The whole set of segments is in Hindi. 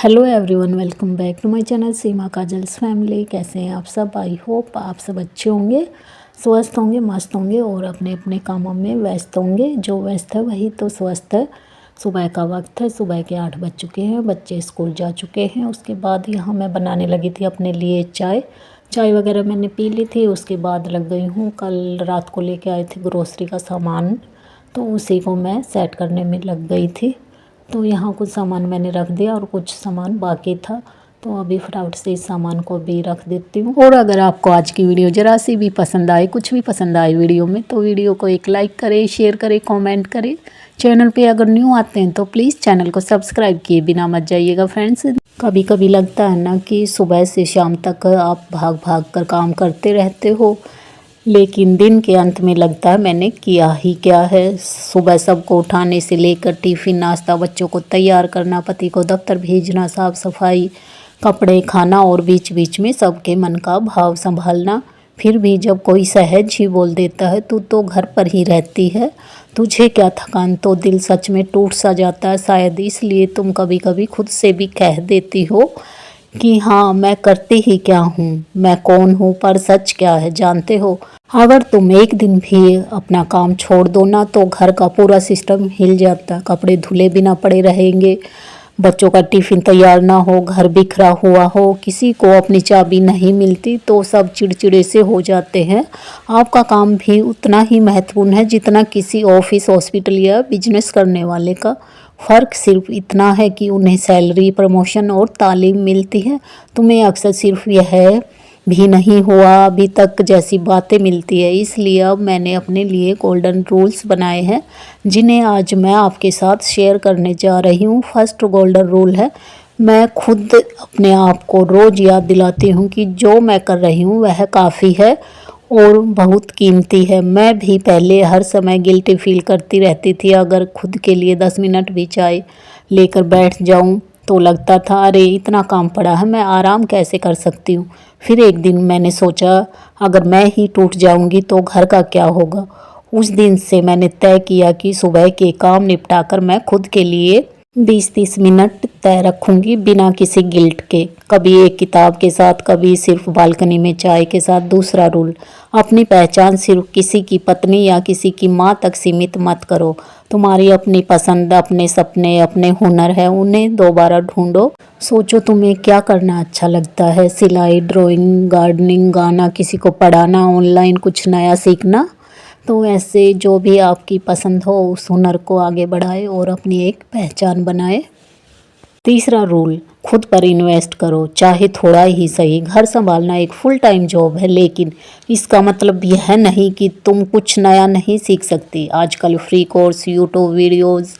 Hello everyone, welcome back to my channel Seema Kajal's family. कैसे हैं आप सब? आई होप आप सब अच्छे होंगे, स्वस्थ होंगे, मस्त होंगे और अपने अपने कामों में व्यस्त होंगे। जो व्यस्त है वही तो स्वस्थ है। सुबह का वक्त है, सुबह के 8 बज चुके हैं, बच्चे स्कूल जा चुके हैं। उसके बाद यहाँ मैं बनाने लगी थी अपने लिए चाय वगैरह मैंने पी ली थी। उसके बाद लग गई हूँ, कल रात को लेके आए थे ग्रोसरी का सामान, तो उसी को मैं सेट करने में लग गई थी। तो यहाँ कुछ सामान मैंने रख दिया और कुछ सामान बाकी था, तो अभी फटाफट से इस सामान को भी रख देती हूँ। और अगर आपको आज की वीडियो ज़रा सी भी पसंद आए, कुछ भी पसंद आए वीडियो में, तो वीडियो को एक लाइक करें, शेयर करें, कमेंट करें। चैनल पे अगर न्यू आते हैं तो प्लीज़ चैनल को सब्सक्राइब किए बिना मत जाइएगा फ्रेंड्स। कभी कभी लगता है ना कि सुबह से शाम तक आप भाग भाग कर काम करते रहते हो, लेकिन दिन के अंत में लगता है मैंने किया ही क्या है। सुबह सबको उठाने से लेकर टिफ़िन, नाश्ता, बच्चों को तैयार करना, पति को दफ्तर भेजना, साफ़ सफाई, कपड़े, खाना और बीच बीच में सबके मन का भाव संभालना। फिर भी जब कोई सहज ही बोल देता है तू तो घर पर ही रहती है, तुझे क्या थकान, तो दिल सच में टूट सा जाता है। शायद इसलिए तुम कभी कभी खुद से भी कह देती हो कि हाँ, मैं करती ही क्या हूँ, मैं कौन हूँ। पर सच क्या है जानते हो? अगर तुम एक दिन भी अपना काम छोड़ दो ना, तो घर का पूरा सिस्टम हिल जाता है। कपड़े धुले बिना पड़े रहेंगे, बच्चों का टिफिन तैयार ना हो, घर बिखरा हुआ हो, किसी को अपनी चाबी नहीं मिलती, तो सब चिड़चिड़े से हो जाते हैं। आपका काम भी उतना ही महत्वपूर्ण है जितना किसी ऑफिस, हॉस्पिटल या बिजनेस करने वाले का। फ़र्क सिर्फ इतना है कि उन्हें सैलरी, प्रमोशन और तालीम मिलती है, तुम्हें अक्सर सिर्फ यह भी नहीं हुआ अभी तक जैसी बातें मिलती है। इसलिए अब मैंने अपने लिए गोल्डन रूल्स बनाए हैं, जिन्हें आज मैं आपके साथ शेयर करने जा रही हूँ। फर्स्ट गोल्डन रूल है, मैं खुद अपने आप को रोज़ याद दिलाती हूँ कि जो मैं कर रही हूँ वह काफ़ी है और बहुत कीमती है। मैं भी पहले हर समय गिल्टी फील करती रहती थी। अगर खुद के लिए 10 मिनट भी चाय लेकर बैठ जाऊं तो लगता था अरे इतना काम पड़ा है, मैं आराम कैसे कर सकती हूँ। फिर एक दिन मैंने सोचा, अगर मैं ही टूट जाऊंगी तो घर का क्या होगा। उस दिन से मैंने तय किया कि सुबह के काम निपटाकर मैं खुद के लिए 20-30 मिनट तय रखूंगी, बिना किसी गिल्ट के। कभी एक किताब के साथ, कभी सिर्फ बालकनी में चाय के साथ। दूसरा रूल, अपनी पहचान सिर्फ किसी की पत्नी या किसी की माँ तक सीमित मत करो। तुम्हारी अपनी पसंद, अपने सपने, अपने हुनर है, उन्हें दोबारा ढूंढो। सोचो तुम्हें क्या करना अच्छा लगता है, सिलाई, ड्राइंग, गार्डनिंग, गाना, किसी को पढ़ाना, ऑनलाइन कुछ नया सीखना। तो ऐसे जो भी आपकी पसंद हो उस हुनर को आगे बढ़ाए और अपनी एक पहचान बनाए। तीसरा रूल, खुद पर इन्वेस्ट करो, चाहे थोड़ा ही सही। घर संभालना एक फुल टाइम जॉब है, लेकिन इसका मतलब यह नहीं कि तुम कुछ नया नहीं सीख सकती। आजकल free course, YouTube videos,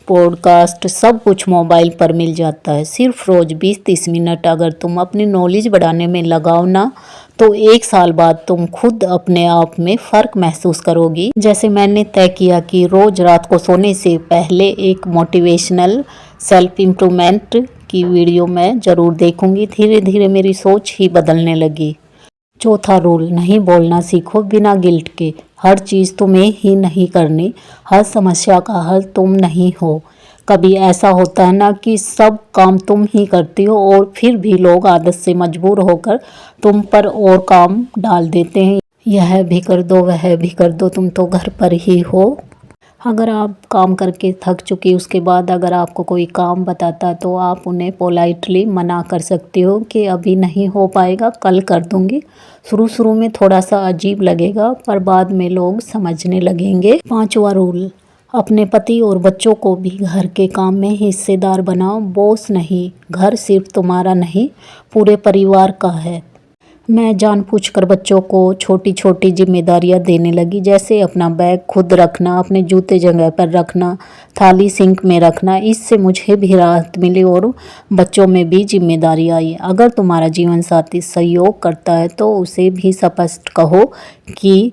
podcast, सब कुछ मोबाइल पर मिल जाता है। सिर्फ रोज़ 20-30 मिनट अगर तुम अपनी नॉलेज बढ़ाने में लगाओ ना, तो 1 साल बाद तुम खुद अपने आप में फ़र्क महसूस करोगी। जैसे मैंने तय किया कि रोज़ रात को सोने से पहले एक मोटिवेशनल सेल्फ इम्प्रूवमेंट की वीडियो मैं ज़रूर देखूंगी। धीरे धीरे मेरी सोच ही बदलने लगी। चौथा रूल, नहीं बोलना सीखो बिना गिल्ट के। हर चीज़ तुम्हें ही नहीं करनी, हर समस्या का हल तुम नहीं हो। कभी ऐसा होता है ना कि सब काम तुम ही करती हो और फिर भी लोग आदत से मजबूर होकर तुम पर और काम डाल देते हैं। यह भी कर दो, वह भी कर दो, तुम तो घर पर ही हो। अगर आप काम करके थक चुकी, उसके बाद अगर आपको कोई काम बताता तो आप उन्हें पोलाइटली मना कर सकती हो कि अभी नहीं हो पाएगा, कल कर दूंगी। शुरू शुरू में थोड़ा सा अजीब लगेगा, पर बाद में लोग समझने लगेंगे। पांचवा रूल, अपने पति और बच्चों को भी घर के काम में हिस्सेदार बनाओ। बॉस नहीं, घर सिर्फ तुम्हारा नहीं, पूरे परिवार का है। मैं जानबूझकर बच्चों को छोटी छोटी जिम्मेदारियां देने लगी, जैसे अपना बैग खुद रखना, अपने जूते जगह पर रखना, थाली सिंक में रखना। इससे मुझे भी राहत मिली और बच्चों में भी जिम्मेदारी आई। अगर तुम्हारा जीवन साथी सहयोग करता है तो उसे भी स्पष्ट कहो कि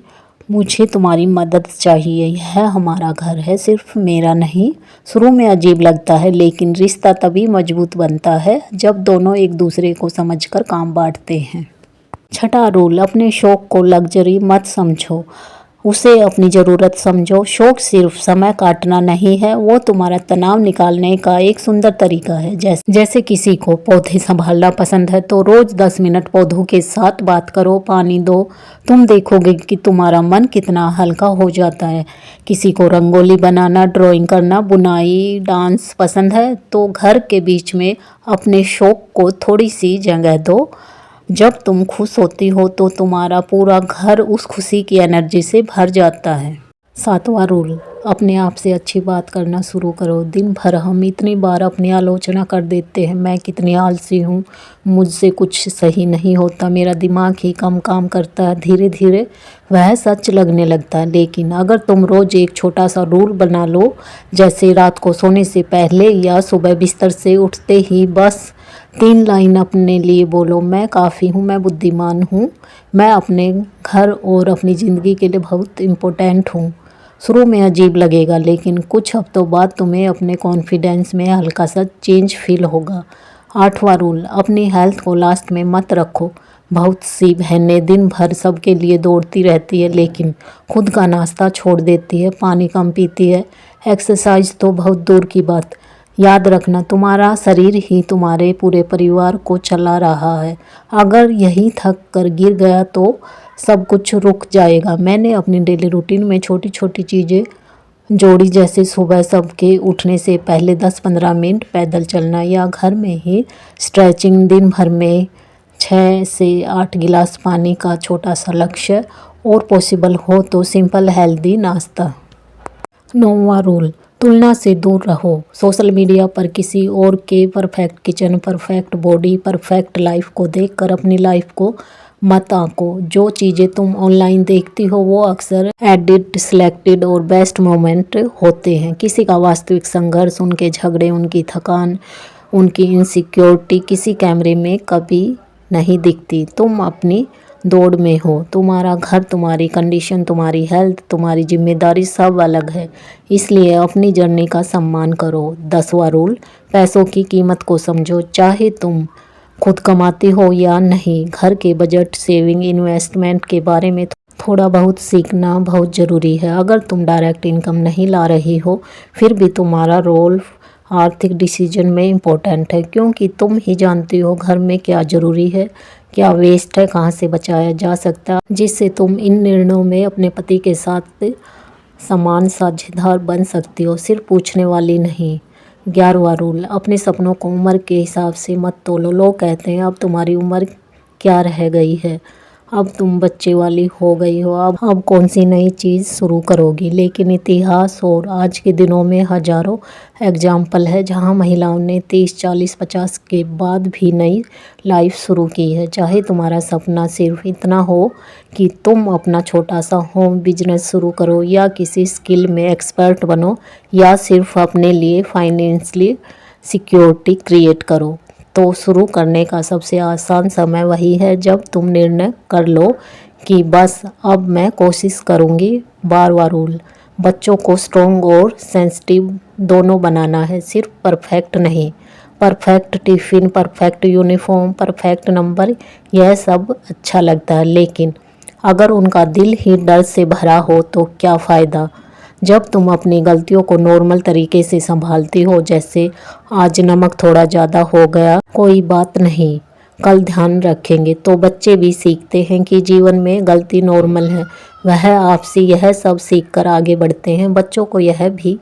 मुझे तुम्हारी मदद चाहिए, यह हमारा घर है, सिर्फ मेरा नहीं। शुरू में अजीब लगता है, लेकिन रिश्ता तभी मजबूत बनता है जब दोनों एक दूसरे को समझकर काम बांटते हैं। छठा रूल, अपने शौक को लग्जरी मत समझो, उसे अपनी ज़रूरत समझो। शौक सिर्फ समय काटना नहीं है, वो तुम्हारा तनाव निकालने का एक सुंदर तरीका है। जैसे किसी को पौधे संभालना पसंद है तो रोज 10 मिनट पौधों के साथ बात करो, पानी दो। तुम देखोगे कि तुम्हारा मन कितना हल्का हो जाता है। किसी को रंगोली बनाना, ड्राइंग करना, बुनाई, डांस पसंद है तो घर के बीच में अपने शौक को थोड़ी सी जगह दो। जब तुम खुश होती हो तो तुम्हारा पूरा घर उस खुशी की एनर्जी से भर जाता है। 7वां रूल, अपने आप से अच्छी बात करना शुरू करो। दिन भर हम इतनी बार अपनी आलोचना कर देते हैं, मैं कितनी आलसी हूँ, मुझसे कुछ सही नहीं होता, मेरा दिमाग ही कम काम करता है। धीरे धीरे वह सच लगने लगता है। लेकिन अगर तुम रोज़ एक छोटा सा रूल बना लो, जैसे रात को सोने से पहले या सुबह बिस्तर से उठते ही बस 3 लाइन अपने लिए बोलो, मैं काफ़ी हूँ, मैं बुद्धिमान हूँ, मैं अपने घर और अपनी ज़िंदगी के लिए बहुत इम्पोर्टेंट हूँ। शुरू में अजीब लगेगा, लेकिन कुछ हफ्तों बाद तुम्हें अपने कॉन्फिडेंस में हल्का सा चेंज फील होगा। 8वां रूल, अपनी हेल्थ को लास्ट में मत रखो। बहुत सी बहनें दिन भर सबके लिए दौड़ती रहती है, लेकिन खुद का नाश्ता छोड़ देती है, पानी कम पीती है, एक्सरसाइज तो बहुत दूर की बात। याद रखना, तुम्हारा शरीर ही तुम्हारे पूरे परिवार को चला रहा है। अगर यही थक कर गिर गया तो सब कुछ रुक जाएगा। मैंने अपनी डेली रूटीन में छोटी छोटी चीज़ें जोड़ी, जैसे सुबह सबके उठने से पहले 10-15 मिनट पैदल चलना या घर में ही स्ट्रेचिंग। दिन भर में 6 से 8 गिलास पानी का छोटा सा लक्ष्य, और पॉसिबल हो तो सिंपल हेल्दी नाश्ता। 9वां रूल, तुलना से दूर रहो। सोशल मीडिया पर किसी और के perfect kitchen, perfect body, perfect life को देखकर अपनी लाइफ को मत आंको। जो चीज़ें तुम ऑनलाइन देखती हो वो अक्सर एडिट, सिलेक्टेड और बेस्ट मोमेंट होते हैं। किसी का वास्तविक संघर्ष, उनके झगड़े, उनकी थकान, उनकी इनसिक्योरिटी किसी कैमरे में कभी नहीं दिखती। तुम अपनी दौड़ में हो, तुम्हारा घर, तुम्हारी कंडीशन, तुम्हारी हेल्थ, तुम्हारी जिम्मेदारी सब अलग है, इसलिए अपनी जर्नी का सम्मान करो। 10वां रूल, पैसों की कीमत को समझो। चाहे तुम खुद कमाती हो या नहीं, घर के बजट, सेविंग, इन्वेस्टमेंट के बारे में थोड़ा बहुत सीखना बहुत ज़रूरी है। अगर तुम डायरेक्ट इनकम नहीं ला रही हो, फिर भी तुम्हारा रोल आर्थिक डिसीजन में इम्पोर्टेंट है, क्योंकि तुम ही जानती हो घर में क्या ज़रूरी है, क्या वेस्ट है, कहाँ से बचाया जा सकता है, जिससे तुम इन निर्णयों में अपने पति के साथ समान साझेदार बन सकती हो, सिर्फ पूछने वाली नहीं। 11वां रूल, अपने सपनों को उम्र के हिसाब से मत तोलो। लोग कहते हैं अब तुम्हारी उम्र क्या रह गई है, अब तुम बच्चे वाली हो गई हो, अब कौन सी नई चीज़ शुरू करोगी। लेकिन इतिहास और आज के दिनों में हजारों एग्जाम्पल है जहां महिलाओं ने 30, 40, 50 के बाद भी नई लाइफ शुरू की है। चाहे तुम्हारा सपना सिर्फ इतना हो कि तुम अपना छोटा सा होम बिजनेस शुरू करो, या किसी स्किल में एक्सपर्ट बनो, या सिर्फ अपने लिए फाइनेंशियली सिक्योरिटी क्रिएट करो, तो शुरू करने का सबसे आसान समय वही है जब तुम निर्णय कर लो कि बस अब मैं कोशिश करूँगी। 12वां रूल, बच्चों को स्ट्रॉन्ग और सेंसिटिव दोनों बनाना है, सिर्फ परफेक्ट नहीं। Perfect tiffin, perfect uniform, perfect number, यह सब अच्छा लगता है, लेकिन अगर उनका दिल ही डर से भरा हो तो क्या फ़ायदा। जब तुम अपनी गलतियों को नॉर्मल तरीके से संभालती हो, जैसे आज नमक थोड़ा ज़्यादा हो गया, कोई बात नहीं, कल ध्यान रखेंगे, तो बच्चे भी सीखते हैं कि जीवन में गलती नॉर्मल है। वह आपसे यह सब सीखकर आगे बढ़ते हैं। बच्चों को यह भी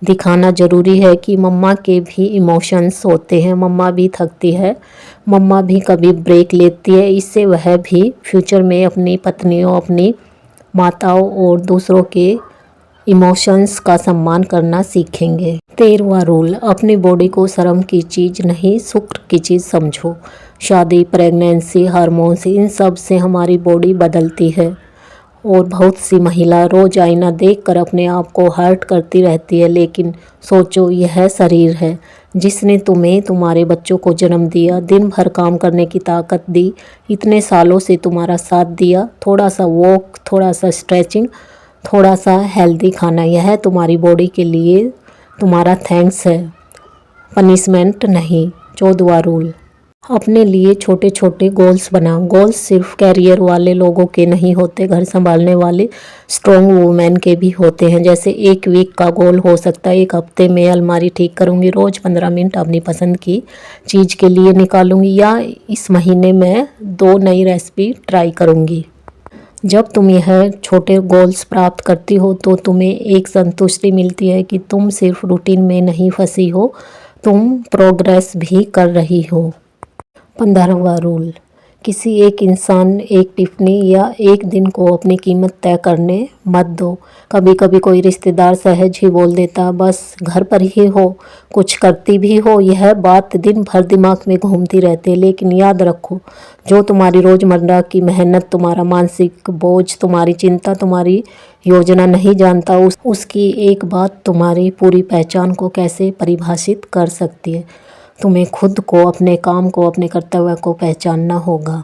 दिखाना ज़रूरी है कि मम्मा के भी इमोशंस होते हैं, मम्मा भी थकती है, मम्मा भी कभी ब्रेक लेती है। इससे वह भी फ्यूचर में अपनी पत्नियों, अपनी माताओं और दूसरों के इमोशंस का सम्मान करना सीखेंगे। 13वां रूल, अपनी बॉडी को शर्म की चीज़ नहीं, सुख की चीज़ समझो। शादी, प्रेगनेंसी, हार्मोन्स, इन सब से हमारी बॉडी बदलती है, और बहुत सी महिला रोज आईना देखकर अपने आप को हर्ट करती रहती है। लेकिन सोचो, यह शरीर है जिसने तुम्हें, तुम्हारे बच्चों को जन्म दिया, दिन भर काम करने की ताकत दी, इतने सालों से तुम्हारा साथ दिया। थोड़ा सा वॉक, थोड़ा सा स्ट्रेचिंग, थोड़ा सा हेल्दी खाना, यह तुम्हारी बॉडी के लिए तुम्हारा थैंक्स है, पनिशमेंट नहीं। 14वां रूल, अपने लिए छोटे छोटे गोल्स बनाओ। गोल्स सिर्फ कैरियर वाले लोगों के नहीं होते, घर संभालने वाले स्ट्रॉन्ग वुमेन के भी होते हैं। जैसे एक वीक का गोल हो सकता है, एक हफ्ते में अलमारी ठीक करूँगी, रोज़ 15 मिनट अपनी पसंद की चीज़ के लिए निकालूंगी, या इस महीने में 2 नई रेसिपी ट्राई करूँगी। जब तुम यह छोटे गोल्स प्राप्त करती हो तो तुम्हें एक संतुष्टि मिलती है कि तुम सिर्फ रूटीन में नहीं फंसी हो, तुम प्रोग्रेस भी कर रही हो। 15वां रूल, किसी एक इंसान, एक टिप्पणी या एक दिन को अपनी कीमत तय करने मत दो। कभी कभी कोई रिश्तेदार सहज ही बोल देता, बस घर पर ही हो, कुछ करती भी हो, यह बात दिन भर दिमाग में घूमती रहती है। लेकिन याद रखो, जो तुम्हारी रोज़मर्रा की मेहनत, तुम्हारा मानसिक बोझ, तुम्हारी चिंता, तुम्हारी योजना नहीं जानता, उसकी एक बात तुम्हारी पूरी पहचान को कैसे परिभाषित कर सकती है। तुम्हें खुद को, अपने काम को, अपने कर्तव्य को पहचानना होगा।